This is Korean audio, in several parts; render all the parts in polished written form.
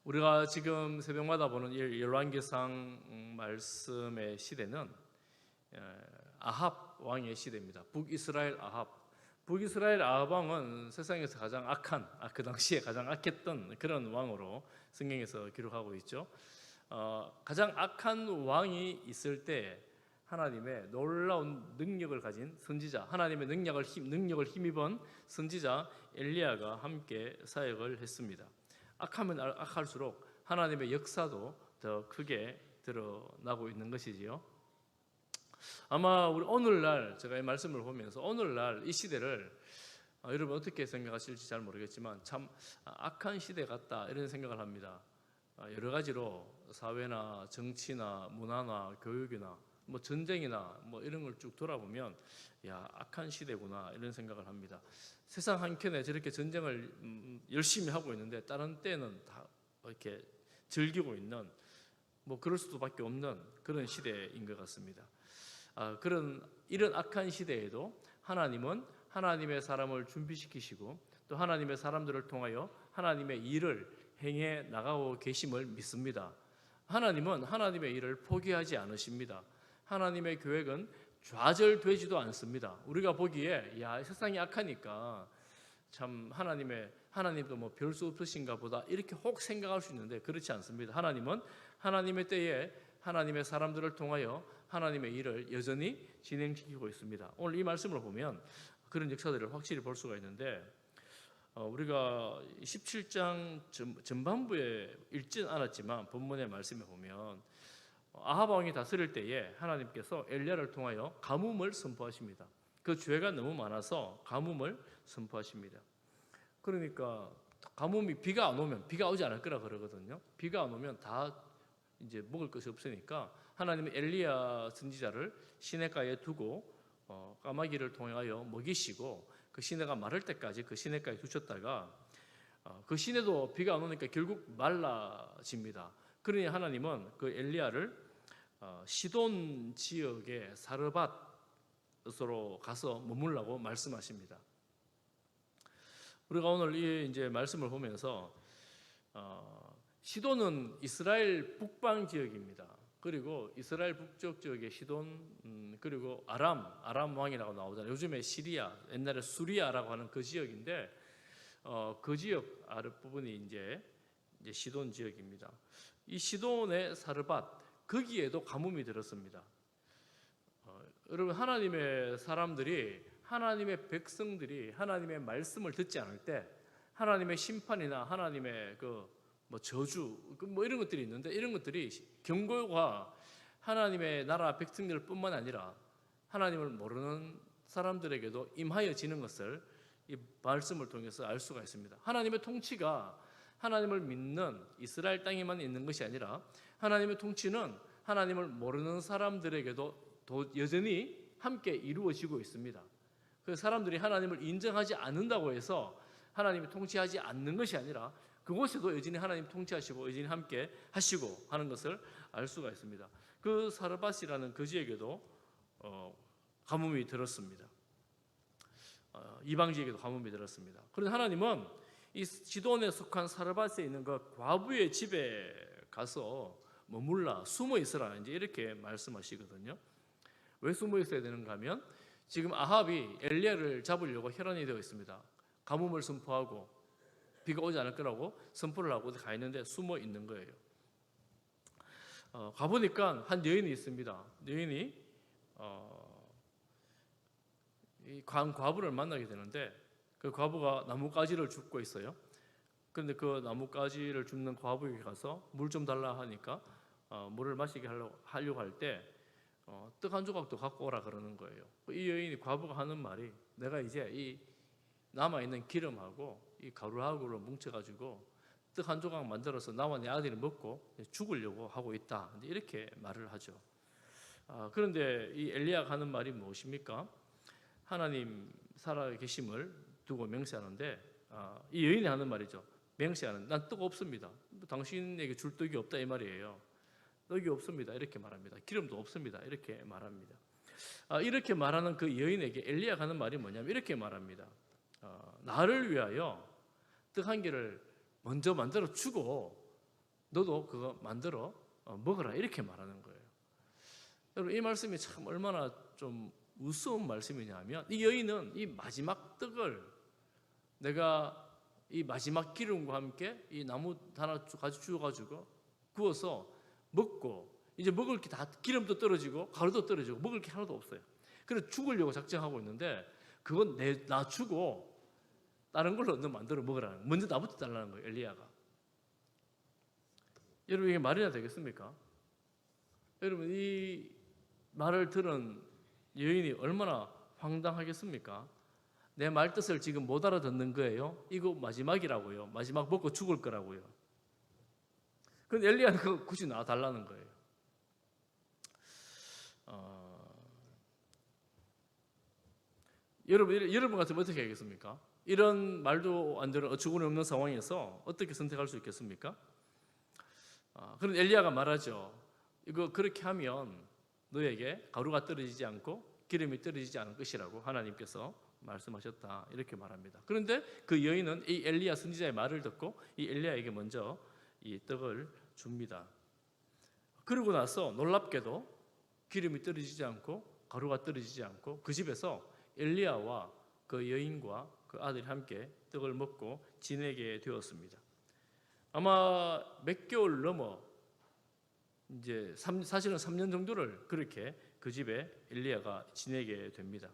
우리가 지금 새벽마다 보는 이 열왕기상 말씀의 시대는 아합 왕의 시대입니다. 북이스라엘 아합. 북이스라엘 아합 왕은 세상에서 가장 악한, 그 당시에 가장 악했던 그런 왕으로 성경에서 기록하고 있죠. 가장 악한 왕이 있을 때 하나님의 놀라운 능력을 가진 선지자, 하나님의 능력을 힘입은 선지자 엘리야가 함께 사역을 했습니다. 악하면 악할수록 하나님의 역사도 더 크게 드러나고 있는 것이지요. 아마 우리 오늘날 제가 이 말씀을 보면서 오늘날 이 시대를 여러분 어떻게 생각하실지 잘 모르겠지만 참 악한 시대 같다 이런 생각을 합니다. 여러 가지로 사회나 정치나 문화나 교육이나 뭐 전쟁이나 뭐 이런 걸 쭉 돌아보면 야 악한 시대구나 이런 생각을 합니다. 세상 한켠에 저렇게 전쟁을 열심히 하고 있는데 다른 때는 다 이렇게 즐기고 있는 뭐 그럴 수밖에 없는 그런 시대인 것 같습니다. 이런 악한 시대에도 하나님은 하나님의 사람을 준비시키시고 또 하나님의 사람들을 통하여 하나님의 일을 행해 나가고 계심을 믿습니다. 하나님은 하나님의 일을 포기하지 않으십니다. 하나님의 계획은 좌절되지도 않습니다. 우리가 보기에 야 세상이 악하니까 참 하나님도 뭐 별 수 없으신가 보다 이렇게 혹 생각할 수 있는데 그렇지 않습니다. 하나님은 하나님의 때에 하나님의 사람들을 통하여 하나님의 일을 여전히 진행시키고 있습니다. 오늘 이 말씀을 보면 그런 역사들을 확실히 볼 수가 있는데 우리가 17장 전반부에 읽진 않았지만 본문의 말씀에 보면 아합 왕이 다스릴 때에 하나님께서 엘리야를 통하여 가뭄을 선포하십니다. 그 죄가 너무 많아서 가뭄을 선포하십니다. 그러니까 가뭄이 비가 안 오면 비가 오지 않을 거라 그러거든요. 비가 안 오면 다 이제 먹을 것이 없으니까 하나님은 엘리야 선지자를 시냇가에 두고 까마귀를 통하여 먹이시고 그 시내가 마를 때까지 그 시내가에 두셨다가 그 시내도 비가 안 오니까 결국 말라집니다. 그러니 하나님은 그 엘리야를 시돈 지역의 사르밧으로 가서 머물라고 말씀하십니다. 우리가 오늘 이 이제 말씀을 보면서 시돈은 이스라엘 북방 지역입니다. 그리고 이스라엘 북쪽 지역의 시돈 그리고 아람 왕이라고 나오잖아요. 요즘에 시리아, 옛날에 수리아라고 하는 그 지역인데 그 지역 아랫부분이 이제 시돈 지역입니다. 이 시돈의 사르밧 거기에도 가뭄이 들었습니다. 여러분 하나님의 사람들이 하나님의 백성들이 하나님의 말씀을 듣지 않을 때 하나님의 심판이나 하나님의 뭐 저주 뭐 이런 것들이 있는데 이런 것들이 경고가 하나님의 나라 백성들뿐만 아니라 하나님을 모르는 사람들에게도 임하여지는 것을 이 말씀을 통해서 알 수가 있습니다. 하나님의 통치가 하나님을 믿는 이스라엘 땅에만 있는 것이 아니라 하나님의 통치는 하나님을 모르는 사람들에게도 여전히 함께 이루어지고 있습니다. 그 사람들이 하나님을 인정하지 않는다고 해서 하나님이 통치하지 않는 것이 아니라 그곳에도 여전히 하나님 통치하시고 여전히 함께 하시고 하는 것을 알 수가 있습니다. 그 사르밧이라는 그 지역에도 가뭄이 들었습니다. 이방 지역에도 가뭄이 들었습니다. 그런데 하나님은 이 시돈에 속한 사르밧에 있는 그 과부의 집에 가서 머물라 숨어 있으라 이제 이렇게 말씀하시거든요. 왜 숨어 있어야 되는가 하면 지금 아합이 엘리야를 잡으려고 혈안이 되어 있습니다. 가뭄을 선포하고 비가 오지 않을 거라고 선포를 하고 가 있는데 숨어 있는 거예요. 가보니까 한 여인이 있습니다. 여인이 이 과부를 만나게 되는데 그 과부가 나뭇가지를 줍고 있어요. 그런데 그 나뭇가지를 줍는 과부에게 가서 물 좀 달라 하니까 물을 마시게 하려고 할 때 떡 한 조각도 갖고 오라 그러는 거예요. 이 여인이 과부가 하는 말이 내가 이제 이 남아있는 기름하고 이 가루하고를 뭉쳐가지고 떡 한 조각 만들어서 나와 내 아들이 먹고 죽으려고 하고 있다 이렇게 말을 하죠. 그런데 이 엘리야가 하는 말이 무엇입니까? 하나님 살아계심을 두고 맹세하는데 이 여인이 하는 말이죠. 맹세하는 난 떡 없습니다. 당신에게 줄 떡이 없다 이 말이에요. 떡이 없습니다 이렇게 말합니다. 기름도 없습니다 이렇게 말합니다. 이렇게 말하는 그 여인에게 엘리야가 하는 말이 뭐냐면 이렇게 말합니다. 나를 위하여 떡 한 개를 먼저 만들어 주고 너도 그거 만들어 먹어라 이렇게 말하는 거예요. 여러분 이 말씀이 참 얼마나 좀 우스운 말씀이냐면 이 여인은 이 마지막 떡을 내가 이 마지막 기름과 함께 이 나무 하나 가지고 주워가지고 구워서 먹고 이제 먹을 게 다 기름도 떨어지고 가루도 떨어지고 먹을 게 하나도 없어요. 그래서 죽으려고 작정하고 있는데 그건 나 주고 다른 걸로 너 만들어 먹으라는 거예요. 먼저 나부터 달라는 거예요. 엘리야가. 여러분 이게 말이나 되겠습니까? 여러분 이 말을 들은 여인이 얼마나 황당하겠습니까? 내 말 뜻을 지금 못 알아듣는 거예요. 이거 마지막이라고요. 마지막 먹고 죽을 거라고요. 근데 엘리야는 그거 굳이 놔달라는 거예요. 여러분 같으면 어떻게 하겠습니까? 이런 말도 안 되는 어처구니 없는 상황에서 어떻게 선택할 수 있겠습니까? 그런 엘리야가 말하죠. 이거 그렇게 하면 너에게 가루가 떨어지지 않고 기름이 떨어지지 않을 것이라고 하나님께서 말씀하셨다 이렇게 말합니다. 그런데 그 여인은 이 엘리야 선지자의 말을 듣고 이 엘리야에게 먼저 이 떡을 줍니다. 그러고 나서 놀랍게도 기름이 떨어지지 않고 가루가 떨어지지 않고 그 집에서 엘리야와 그 여인과 그 아들이 함께 떡을 먹고 지내게 되었습니다. 아마 몇 개월 넘어 이제 사실은 3년 정도를 그렇게 그 집에 엘리야가 지내게 됩니다.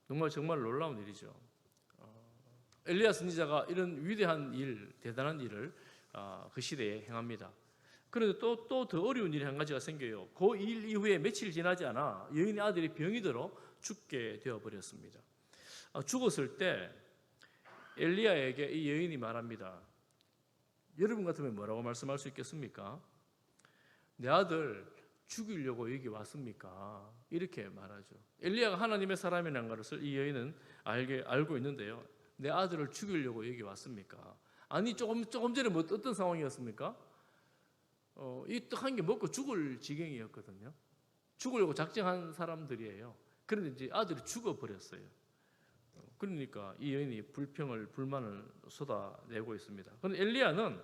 정말 놀라운 일이죠. 엘리야 선지자가 이런 위대한 일, 대단한 일을 그 시대에 행합니다. 그런데 또 더 어려운 일이 한 가지가 생겨요. 그 일 이후에 며칠 지나지 않아 여인의 아들이 병이 들어 죽게 되어버렸습니다. 죽었을 때 엘리야에게 이 여인이 말합니다. 여러분 같으면 뭐라고 말씀할 수 있겠습니까? 내 아들 죽이려고 여기 왔습니까? 이렇게 말하죠. 엘리야가 하나님의 사람이라는 것을 이 여인은 알고 있는데요. 내 아들을 죽이려고 여기 왔습니까? 아니 조금 전에 뭐 어떤 상황이었습니까? 이 떡 한 개 먹고 죽을 지경이었거든요. 죽으려고 작정한 사람들이에요. 그런데 이제 아들이 죽어버렸어요. 그러니까 이 여인이 불만을 쏟아내고 있습니다. 그런데 엘리야는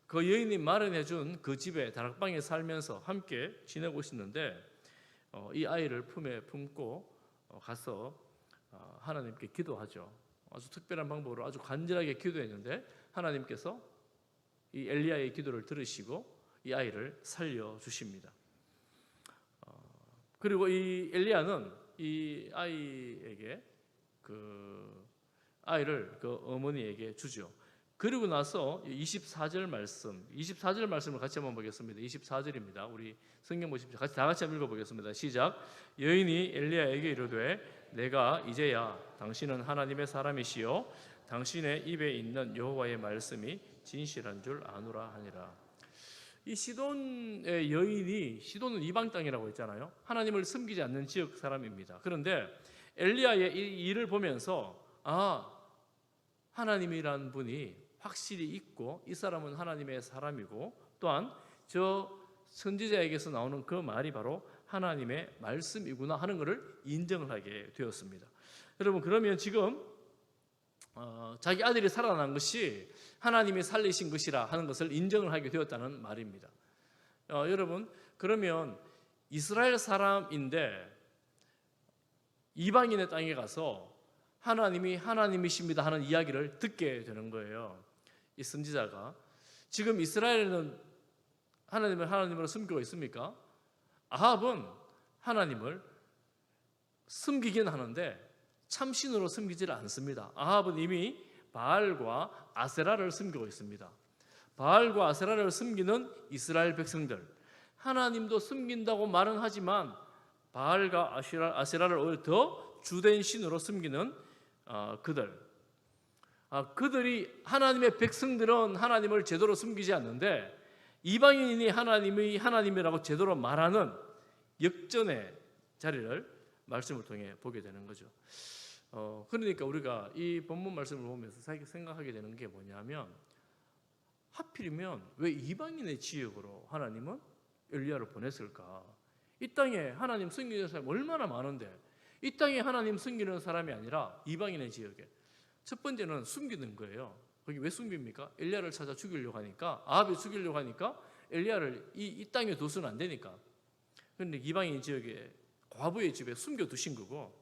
그 여인이 마련해준 그 집에 다락방에 살면서 함께 지내고 있었는데 이 아이를 품에 품고 가서 하나님께 기도하죠. 아주 특별한 방법으로 아주 간절하게 기도했는데 하나님께서 이 엘리야의 기도를 들으시고 이 아이를 살려주십니다. 그리고 이 엘리야는 이 아이에게 그 아이를 그 어머니에게 주죠. 그리고 나서 24절 말씀을 같이 한번 보겠습니다. 24절입니다. 우리 성경 보십시오. 다 같이 한번 읽어보겠습니다. 시작. 여인이 엘리야에게 이르되 내가 이제야 당신은 하나님의 사람이시요 당신의 입에 있는 여호와의 말씀이 진실한 줄 아노라 하니라. 이 시돈의 여인이, 시돈은 이방 땅이라고 했잖아요. 하나님을 섬기지 않는 지역 사람입니다. 그런데 엘리야의 이 일을 보면서 하나님이란 분이 확실히 있고 이 사람은 하나님의 사람이고 또한 저 선지자에게서 나오는 그 말이 바로 하나님의 말씀이구나 하는 것을 인정을 하게 되었습니다. 여러분 그러면 지금 자기 아들이 살아난 것이 하나님이 살리신 것이라 하는 것을 인정을 하게 되었다는 말입니다. 여러분 그러면 이스라엘 사람인데 이방인의 땅에 가서 하나님이 하나님이십니다 하는 이야기를 듣게 되는 거예요. 이 선지자가 지금 이스라엘은 하나님을 하나님으로 섬기고 있습니까? 아합은 하나님을 섬기긴 하는데 참신으로 섬기지를 않습니다. 아합은 이미 바알과 아세라를 섬기고 있습니다. 바알과 아세라를 섬기는 이스라엘 백성들, 하나님도 섬긴다고 말은 하지만 바알과 아세라를 오히려 더 주된 신으로 섬기는 그들이 하나님의 백성들은 하나님을 제대로 섬기지 않는데 이방인이 하나님이 하나님이라고 제대로 말하는 역전의 자리를 말씀을 통해 보게 되는 거죠. 그러니까 우리가 이 본문 말씀을 보면서 생각하게 되는 게 뭐냐면 하필이면 왜 이방인의 지역으로 하나님은 엘리야를 보냈을까? 이 땅에 하나님 섬기는 사람이 얼마나 많은데 이 땅에 하나님 섬기는 사람이 아니라 이방인의 지역에 첫 번째는 숨기는 거예요. 거기 왜 숨깁니까? 엘리야를 찾아 죽이려고 하니까, 아합이 죽이려고 하니까 엘리야를 이 땅에 둬서는 안 되니까. 그런데 이방인 지역에 과부의 집에 숨겨두신 거고,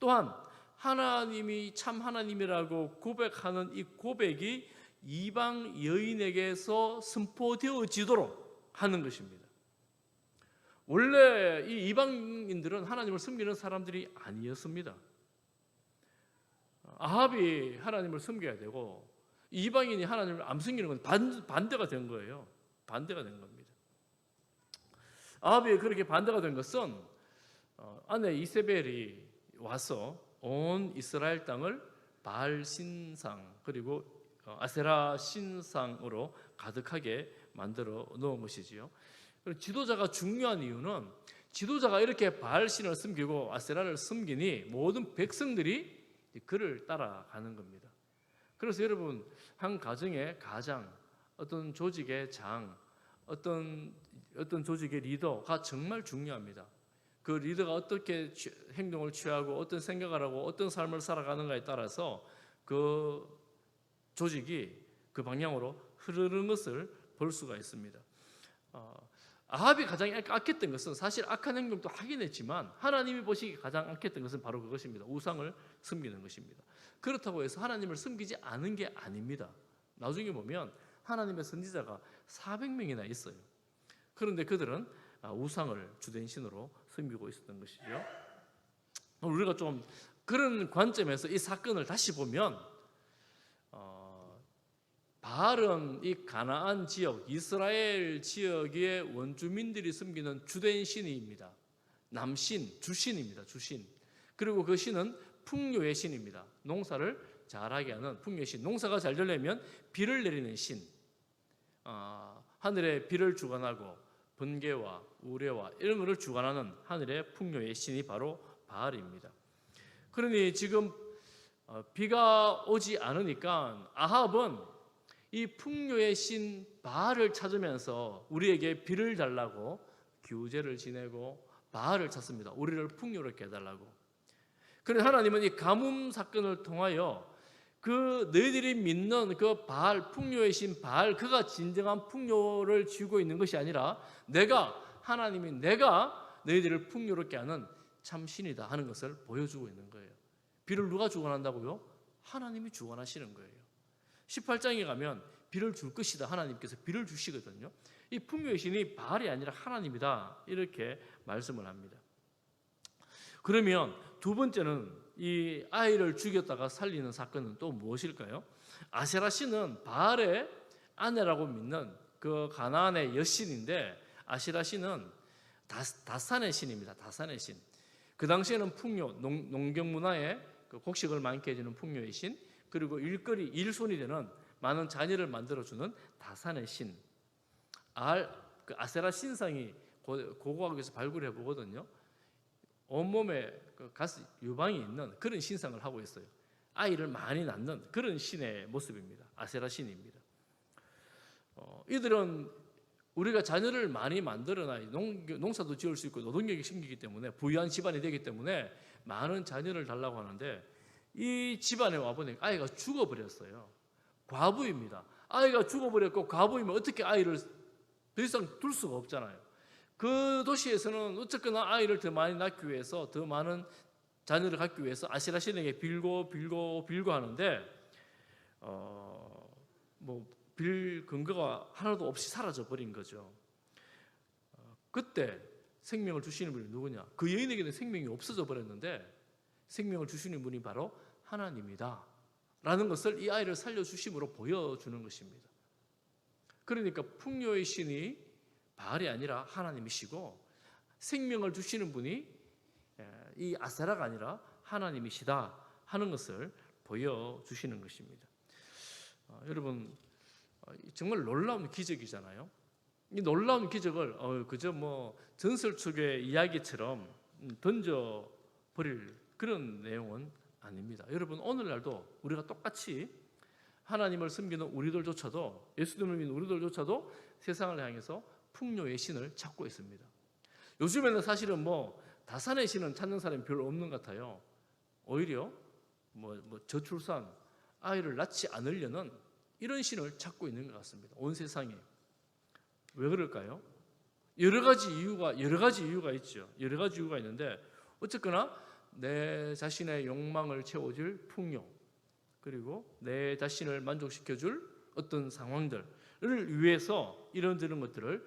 또한 하나님이 참 하나님이라고 고백하는 이 고백이 이방 여인에게서 선포되어지도록 하는 것입니다. 원래 이 이방인들은 하나님을 섬기는 사람들이 아니었습니다. 아합이 하나님을 섬겨야 되고 이방인이 하나님을 안 섬기는 건 반대가 된 거예요. 반대가 된 겁니다. 아합이 그렇게 반대가 된 것은 아내 이세벨이 와서 온 이스라엘 땅을 바알 신상 그리고 아세라 신상으로 가득하게 만들어 놓은 것이지요. 지도자가 중요한 이유는 지도자가 이렇게 바알 신을 섬기고 아세라를 섬기니 모든 백성들이 그를 따라가는 겁니다. 그래서 여러분, 한 가정의 가장, 어떤 조직의 장, 어떤 조직의 리더가 정말 중요합니다. 그 리더가 어떻게 행동을 취하고 어떤 생각을 하고 어떤 삶을 살아가는가에 따라서 그 조직이 그 방향으로 흐르는 것을 볼 수가 있습니다. 아합이 가장 악했던 것은 사실 악한 행동도 하긴 했지만 하나님이 보시기에 가장 악했던 것은 바로 그것입니다. 우상을 섬기는 것입니다. 그렇다고 해서 하나님을 섬기지 않은 게 아닙니다. 나중에 보면 하나님의 선지자가 400명이나 있어요. 그런데 그들은 우상을 주된 신으로 섬기고 있었던 것이죠. 우리가 좀 그런 관점에서 이 사건을 다시 보면 바알은 이 가나안 지역, 이스라엘 지역의 원주민들이 섬기는 주된 신입니다. 남신, 주신입니다. 주신. 그리고 그 신은 풍요의 신입니다. 농사를 잘하게 하는 풍요의 신. 농사가 잘 되려면 비를 내리는 신. 하늘에 비를 주관하고 번개와 우레와 이런 것을 주관하는 하늘의 풍요의 신이 바로 바알입니다. 그러니 지금 비가 오지 않으니까 아합은 이 풍요의 신 바알을 찾으면서 우리에게 비를 달라고 규제를 지내고 바알을 찾습니다. 우리를 풍요롭게 해달라고. 그런데 하나님은 이 가뭄 사건을 통하여 그 너희들이 믿는 그 바알, 풍요의 신 바알, 그가 진정한 풍요를 쥐고 있는 것이 아니라 하나님이 내가 너희들을 풍요롭게 하는 참 신이다 하는 것을 보여주고 있는 거예요. 비를 누가 주관한다고요? 하나님이 주관하시는 거예요. 18장에 가면 비를 줄 것이다. 하나님께서 비를 주시거든요. 이 풍요의 신이 바알이 아니라 하나님이다. 이렇게 말씀을 합니다. 그러면 두 번째는 이 아이를 죽였다가 살리는 사건은 또 무엇일까요? 아세라 신은 바알의 아내라고 믿는 그 가나안의 여신인데 아세라 신은 다산의 신입니다. 다산의 신. 그 당시에는 풍요, 농경 문화에 그 곡식을 많게 해주는 풍요의 신, 그리고 일손이 되는 많은 자녀를 만들어주는 다산의 신. 그 아세라 신상이 고고학에서 발굴해 보거든요. 온몸에 그 가스 유방이 있는 그런 신상을 하고 있어요. 아이를 많이 낳는 그런 신의 모습입니다. 아세라 신입니다. 이들은 우리가 자녀를 많이 만들어놔 농사도 지을 수 있고 노동력이 생기기 때문에 부유한 집안이 되기 때문에 많은 자녀를 달라고 하는데 이 집안에 와보니까 아이가 죽어버렸어요. 과부입니다. 아이가 죽어버렸고 과부이면 어떻게 아이를 더 이상 둘 수가 없잖아요. 그 도시에서는 어쨌거나 아이를 더 많이 낳기 위해서 더 많은 자녀를 갖기 위해서 아세라 신에게 빌고 하는데 빌 근거가 하나도 없이 사라져 버린 거죠. 그때 생명을 주시는 분이 누구냐? 그 여인에게는 생명이 없어져 버렸는데 생명을 주시는 분이 바로 하나님이다 라는 것을 이 아이를 살려주심으로 보여주는 것입니다. 그러니까 풍요의 신이 바알이 아니라 하나님이시고 생명을 주시는 분이 이 아세라가 아니라 하나님이시다 하는 것을 보여주시는 것입니다. 여러분, 정말 놀라운 기적이잖아요. 이 놀라운 기적을 그저 전설 속의 이야기처럼 던져버릴 그런 내용은 아닙니다. 여러분, 오늘날도 우리가 똑같이 하나님을 섬기는 우리들조차도, 예수님을 믿는 우리들조차도 세상을 향해서 풍요의 신을 찾고 있습니다. 요즘에는 사실은 다산의 신은 찾는 사람이 별로 없는 것 같아요. 오히려 저출산, 아이를 낳지 않으려는 이런 신을 찾고 있는 것 같습니다. 온 세상에. 왜 그럴까요? 여러 가지 이유가 있죠. 여러 가지 이유가 있는데 어쨌거나 내 자신의 욕망을 채워줄 풍요, 그리고 내 자신을 만족시켜줄 어떤 상황들을 위해서 이런 것들을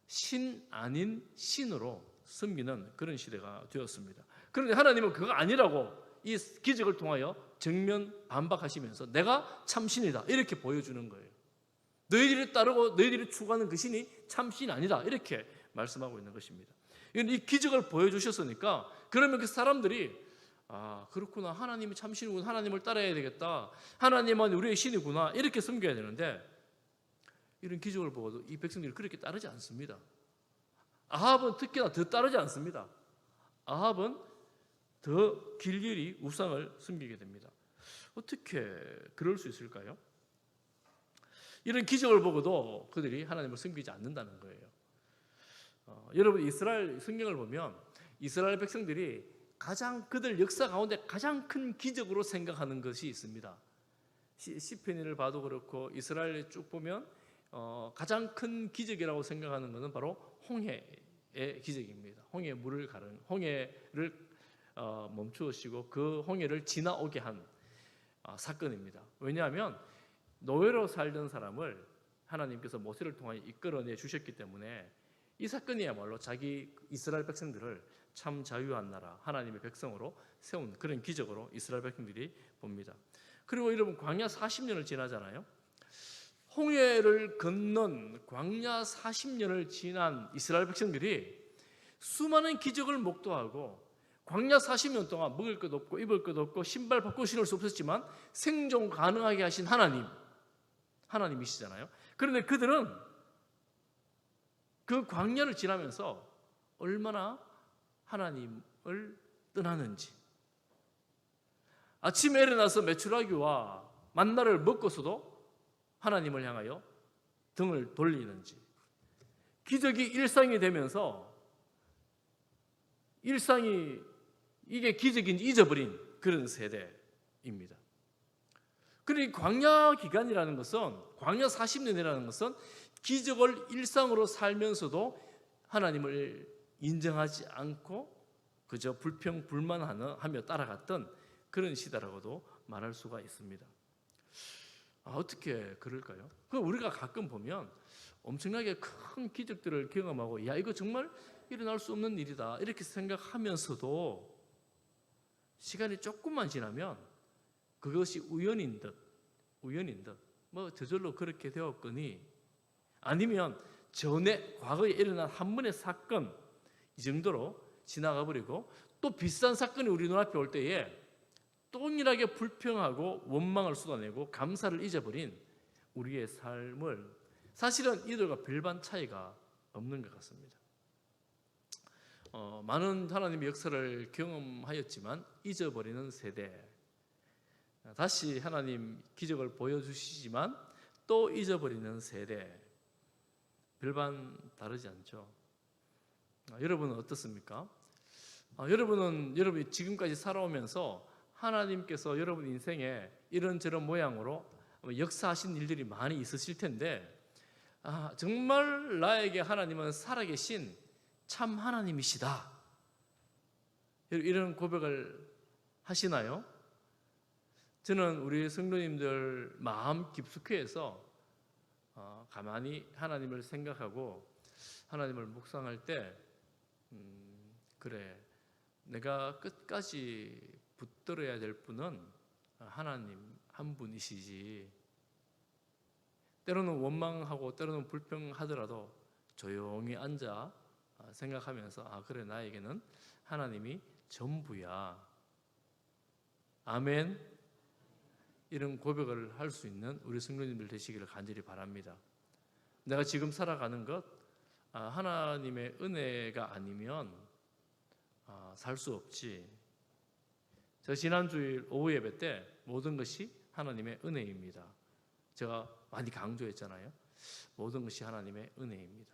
신 아닌 신으로 섬기는 그런 시대가 되었습니다. 그런데 하나님은 그거 아니라고 이 기적을 통하여 정면 반박하시면서 내가 참신이다 이렇게 보여주는 거예요. 너희들이 따르고 너희들이 추구하는 그 신이 참신 아니다 이렇게 말씀하고 있는 것입니다. 이 기적을 보여주셨으니까 그러면 그 사람들이 그렇구나, 하나님이 참신이구나, 하나님을 따라야 되겠다, 하나님은 우리의 신이구나 이렇게 섬겨야 되는데 이런 기적을 보고도 이 백성들이 그렇게 따르지 않습니다. 아합은 특히나 더 따르지 않습니다. 아합은 더 길길이 우상을 섬기게 됩니다. 어떻게 그럴 수 있을까요? 이런 기적을 보고도 그들이 하나님을 섬기지 않는다는 거예요. 여러분, 이스라엘 성경을 보면 이스라엘 백성들이 그들 역사 가운데 가장 큰 기적으로 생각하는 것이 있습니다. 시편을 봐도 그렇고 이스라엘을 쭉 보면 가장 큰 기적이라고 생각하는 것은 바로 홍해의 기적입니다. 홍해를 멈추시고 그 홍해를 지나오게 한 사건입니다. 왜냐하면 노예로 살던 사람을 하나님께서 모세를 통하여 이끌어내 주셨기 때문에 이 사건이야말로 자기 이스라엘 백성들을 참 자유한 나라, 하나님의 백성으로 세운 그런 기적으로 이스라엘 백성들이 봅니다. 그리고 여러분, 광야 40년을 지나잖아요. 홍해를 건넌 광야 40년을 지난 이스라엘 백성들이 수많은 기적을 목도하고 광야 40년 동안 먹을 것 없고 입을 것 없고 신발 벗고 신을 수 없었지만 생존 가능하게 하신 하나님이시잖아요. 그런데 그들은 그 광야를 지나면서 얼마나 하나님을 떠나는지, 아침에 일어나서 메추라기와 만나를 먹고서도 하나님을 향하여 등을 돌리는지, 기적이 일상이 되면서 일상이 이게 기적인지 잊어버린 그런 세대입니다. 그러니 광야 기간이라는 것은, 광야 40년이라는 것은 기적을 일상으로 살면서도 하나님을 인정하지 않고 그저 불평불만하며 따라갔던 그런 시대라고도 말할 수가 있습니다. 어떻게 그럴까요? 우리가 가끔 보면 엄청나게 큰 기적들을 경험하고 이거 정말 일어날 수 없는 일이다 이렇게 생각하면서도 시간이 조금만 지나면 그것이 우연인 듯 저절로 그렇게 되었거니, 아니면 전에 과거에 일어난 한 번의 사건 이 정도로 지나가 버리고 또 비슷한 사건이 우리 눈앞에 올 때에 동일하게 불평하고 원망을 쏟아내고 감사를 잊어버린 우리의 삶을, 사실은 이들과 별반 차이가 없는 것 같습니다. 많은 하나님의 역사를 경험하였지만 잊어버리는 세대, 다시 하나님 기적을 보여주시지만 또 잊어버리는 세대, 별반 다르지 않죠. 여러분은 어떻습니까? 여러분이 지금까지 살아오면서 하나님께서 여러분 인생에 이런저런 모양으로 역사하신 일들이 많이 있으실 텐데, 정말 나에게 하나님은 살아계신 참 하나님이시다, 이런 고백을 하시나요? 저는 우리 성도님들 마음 깊숙이에서 가만히 하나님을 생각하고 하나님을 묵상할 때 그래, 내가 끝까지 붙들어야 될 분은 하나님 한 분이시지, 때로는 원망하고 때로는 불평하더라도 조용히 앉아 생각하면서 그래, 나에게는 하나님이 전부야, 아멘, 이런 고백을 할 수 있는 우리 성도님들 되시기를 간절히 바랍니다. 내가 지금 살아가는 것 하나님의 은혜가 아니면 살 수 없지. 저 지난주일 오후 예배 때 모든 것이 하나님의 은혜입니다. 제가 많이 강조했잖아요. 모든 것이 하나님의 은혜입니다.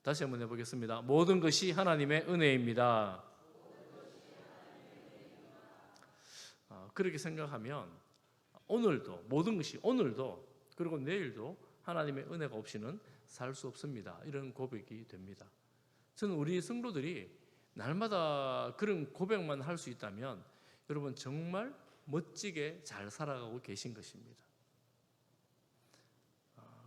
다시 한번 해보겠습니다. 모든 것이 하나님의 은혜입니다. 그렇게 생각하면 오늘도 모든 것이, 오늘도 그리고 내일도 하나님의 은혜가 없이는 살 수 없습니다. 이런 고백이 됩니다. 저는 우리 성도들이 날마다 그런 고백만 할 수 있다면 여러분 정말 멋지게 잘 살아가고 계신 것입니다.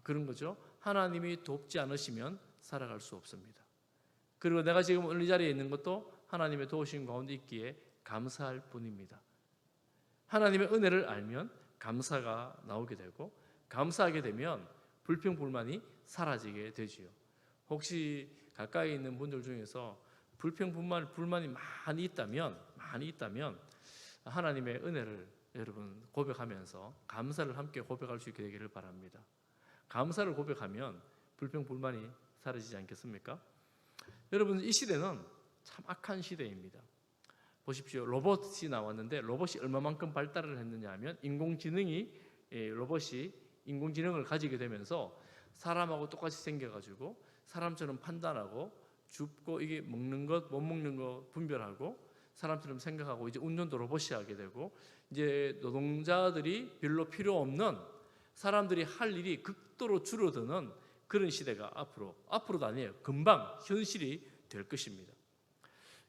그런 거죠. 하나님이 돕지 않으시면 살아갈 수 없습니다. 그리고 내가 지금 오늘 이 자리에 있는 것도 하나님의 도우심 가운데 있기에 감사할 뿐입니다. 하나님의 은혜를 알면 감사가 나오게 되고 감사하게 되면 불평불만이 사라지게 되지요. 혹시 가까이 있는 분들 중에서 불만이 많이 있다면 하나님의 은혜를 여러분 고백하면서 감사를 함께 고백할 수 있게 되기를 바랍니다. 감사를 고백하면 불평불만이 사라지지 않겠습니까? 여러분 이 시대는 참 악한 시대입니다. 보십시오. 로봇이 나왔는데 로봇이 얼마만큼 발달을 했느냐 하면 로봇이 인공지능을 가지게 되면서 사람하고 똑같이 생겨가지고 사람처럼 판단하고 줍고 이게 먹는 것 못 먹는 것 분별하고 사람처럼 생각하고 이제 운전도 로봇이 하게 되고 이제 노동자들이 별로 필요 없는 사람들이 할 일이 극도로 줄어드는 그런 시대가 앞으로도 아니에요. 금방 현실이 될 것입니다.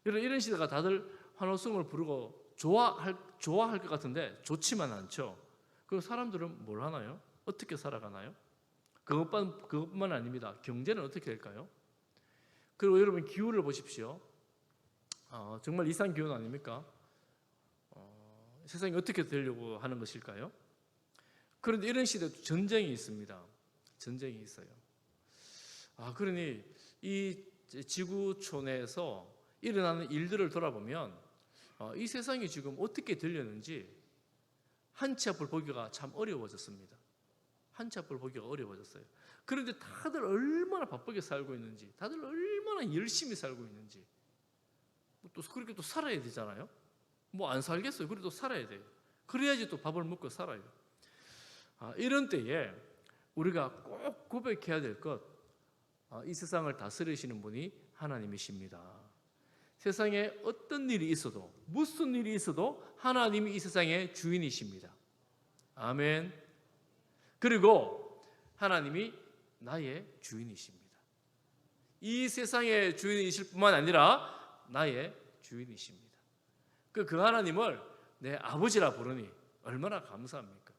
이런 시대가 다들 환호성을 부르고 좋아할 것 같은데 좋지만 않죠. 그 사람들은 뭘 하나요? 어떻게 살아가나요? 그것뿐만 아닙니다. 경제는 어떻게 될까요? 그리고 여러분 기후를 보십시오. 정말 이상 기후 아닙니까? 세상이 어떻게 되려고 하는 것일까요? 그런데 이런 시대도 전쟁이 있습니다. 전쟁이 있어요. 그러니 이 지구촌에서 일어나는 일들을 돌아보면 이 세상이 지금 어떻게 되려는지 한 치 앞을 보기가 참 어려워졌습니다. 한 치 앞을 보기가 어려워졌어요. 그런데 다들 얼마나 바쁘게 살고 있는지, 다들 얼마나 열심히 살고 있는지, 또 그렇게 또 살아야 되잖아요. 뭐 안 살겠어요. 그래도 살아야 돼요. 그래야지 또 밥을 먹고 살아요. 이런 때에 우리가 꼭 고백해야 될 것, 이 세상을 다스리시는 분이 하나님이십니다. 세상에 어떤 일이 있어도 무슨 일이 있어도 하나님이 이 세상의 주인이십니다. 아멘. 그리고 하나님이 나의 주인이십니다. 이 세상의 주인이실 뿐만 아니라 나의 주인이십니다. 그 하나님을 내 아버지라 부르니 얼마나 감사합니까?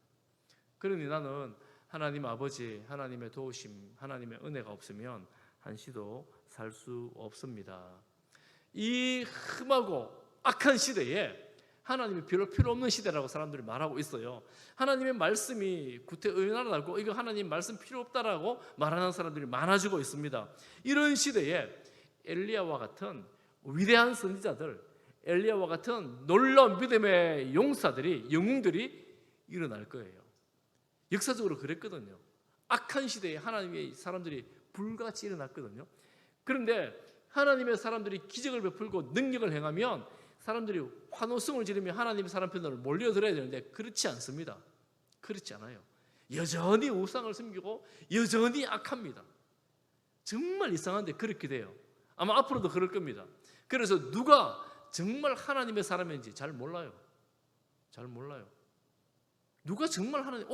그러니 나는 하나님 아버지, 하나님의 도우심, 하나님의 은혜가 없으면 한시도 살 수 없습니다. 이 흠하고 악한 시대에 하나님이 별로 필요 없는 시대라고 사람들이 말하고 있어요. 하나님의 말씀이 구태의연하다고 이거 하나님 말씀 필요 없다라고 말하는 사람들이 많아지고 있습니다. 이런 시대에 엘리야와 같은 위대한 선지자들, 엘리야와 같은 놀라운 믿음의 용사들이, 영웅들이 일어날 거예요. 역사적으로 그랬거든요. 악한 시대에 하나님의 사람들이 불같이 일어났거든요. 그런데 하나님의 사람들이 기적을 베풀고 능력을 행하면 사람들이 환호성을 지르며 하나님의 사람 편으로 몰려들어야 되는데 그렇지 않습니다. 그렇지 않아요. 여전히 우상을 섬기고 여전히 악합니다. 정말 이상한데 그렇게 돼요. 아마 앞으로도 그럴 겁니다. 그래서 누가 정말 하나님의 사람인지 잘 몰라요. 잘 몰라요. 누가 정말 하나님,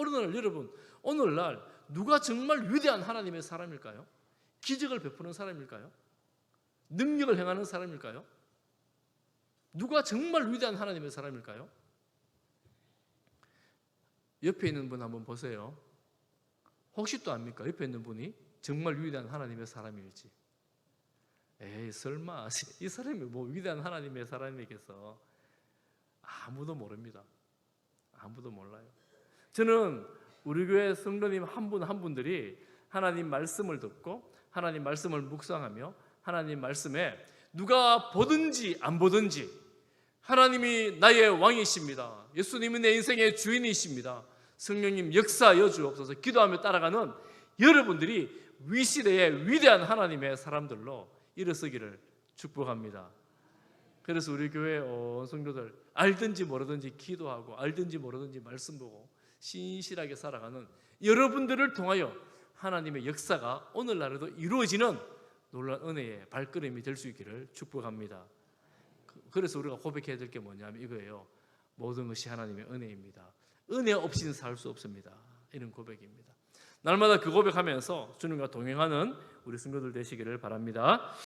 오늘날 누가 정말 위대한 하나님의 사람일까요? 기적을 베푸는 사람일까요? 능력을 행하는 사람일까요? 누가 정말 위대한 하나님의 사람일까요? 옆에 있는 분 한번 보세요. 혹시 또 압니까? 옆에 있는 분이 정말 위대한 하나님의 사람일지. 에이 설마 이 사람이 뭐 위대한 하나님의 사람이겠어. 아무도 모릅니다. 아무도 몰라요. 저는 우리 교회 성도님 한 분 한 분들이 하나님 말씀을 듣고 하나님 말씀을 묵상하며 하나님 말씀에 누가 보든지 안 보든지 하나님이 나의 왕이십니다. 예수님이 내 인생의 주인이십니다. 성령님 역사하여 주옵소서 기도하며 따라가는 여러분들이 위시대의 위대한 하나님의 사람들로 일어서기를 축복합니다. 그래서 우리 교회 성도들 알든지 모르든지 기도하고 알든지 모르든지 말씀 보고 신실하게 살아가는 여러분들을 통하여 하나님의 역사가 오늘날에도 이루어지는 놀라운 은혜의 발걸음이 될 수 있기를 축복합니다. 그래서 우리가 고백해야 될 게 뭐냐면 이거예요. 모든 것이 하나님의 은혜입니다. 은혜 없이는 살 수 없습니다. 이런 고백입니다. 날마다 그 고백하면서 주님과 동행하는 우리 성도들 되시기를 바랍니다.